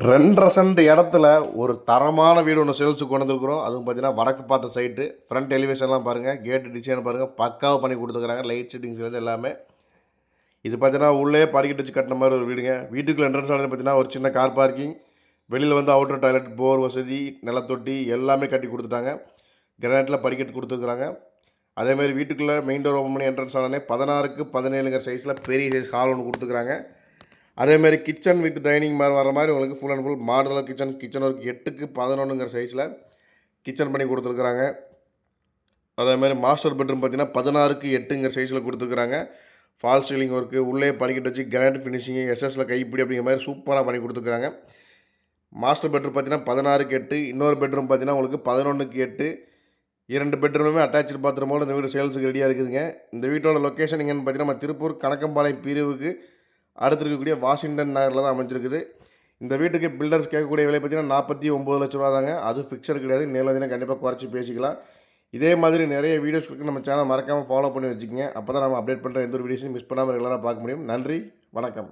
2 send இடத்துல ஒரு தரமான வீடு ஒன்று சேல்ஸுக்கு கொண்டு வந்துருக்குறோம். அதுவும் பார்த்தீங்கன்னா வடக்கு பார்த்த சைட்டு. ஃப்ரண்ட் எலிவேஷன்லாம் பாருங்கள், கேட்டு டிசைன் பாருங்கள், பக்காவாக பண்ணி கொடுத்துருக்குறாங்க. லைட் செட்டிங்ஸ்லேருந்து எல்லாமே. இது பார்த்தீங்கன்னா உள்ளே படிக்கட்டு வச்சு கட்டின மாதிரி ஒரு வீடுங்க. வீட்டுக்குள்ள என்ட்ரன்ஸ் ஆனது பார்த்தீங்கன்னா ஒரு சின்ன கார் பார்க்கிங், வெளியில் வந்து அவுட்டர் டாய்லெட், போர் வசதி, நிலத்தொட்டி எல்லாமே கட்டி கொடுத்துட்டாங்க. கிரானைட்டில் படிக்கட்டு கொடுத்துருக்குறாங்க. அதேமாதிரி வீட்டுக்குள்ளே மெயின் டோர் ஓப்பன் பண்ணி என்ட்ரன்ஸ் ஆனோடனே 16க்கு 17ங்கிற சைஸில் பெரிய சைஸ் ஹால் ஒன்று கொடுத்துருக்குறாங்க. அதேமாதிரி கிச்சன் வித் டைனிங் மாதிரி வர மாதிரி உங்களுக்கு full and full modular kitchen work 8க்கு 11ங்கிற சைஸில் கிச்சன் பண்ணி கொடுத்துருக்குறாங்க. அதேமாதிரி மாஸ்டர் பெட்ரூம் பார்த்தீங்கன்னா 16க்கு 8ங்கிற சைஸில் கொடுத்துருக்குறாங்க. ஃபால் சீலிங் ஒர்க்கு, உள்ளே படிக்கட்டு வச்சு கிரானைட் ஃபினிஷிங்கு, எஸ்எஸ்ல கைப்பிடி அப்படிங்கிற மாதிரி சூப்பராக பண்ணி கொடுத்துருக்குறாங்க. மாஸ்டர் பெட்ரூம் பார்த்தீங்கன்னா 16க்கு 8, இன்னொரு பெட்ரூம் பார்த்தீங்கன்னா உங்களுக்கு 11க்கு 8. 2 பெட்ரூமுமே அட்டாச்சு பாத்ரூமோடு இந்த வீடு சேல்ஸுக்கு ரெடியாக இருக்குதுங்க. இந்த வீட்டோட லொக்கேஷன் எங்கன்னு பார்த்தீங்கன்னா நம்ம திருப்பூர் கணக்கம்பாளையம் பிரிவுக்கு அடுத்து இருக்கக்கூடிய வாஷிங்டன் நகரில் தான் அமைஞ்சிருக்குது. இந்த வீட்டுக்கு பில்டர்ஸ் கேட்கக்கூடிய விலை பார்த்தீங்கன்னா 49 லட்ச ரூபா தாங்க. அது ஃபிக்ஸட் கிடையாது. நேரில் கண்டிப்பாக குறைச்சி பேசிக்கலாம். இதே மாதிரி நிறைய வீடியோஸ்க்கு நம்ம சேனல் மறக்காமல் ஃபாலோ பண்ணி வச்சுக்கோங்க. அப்போ தான் நம்ம அப்டேட் பண்ணுற எந்த ஒரு வீடியோஸையும் மிஸ் பண்ணாமல் ரெகுலராக பார்க்க முடியும். நன்றி, வணக்கம்.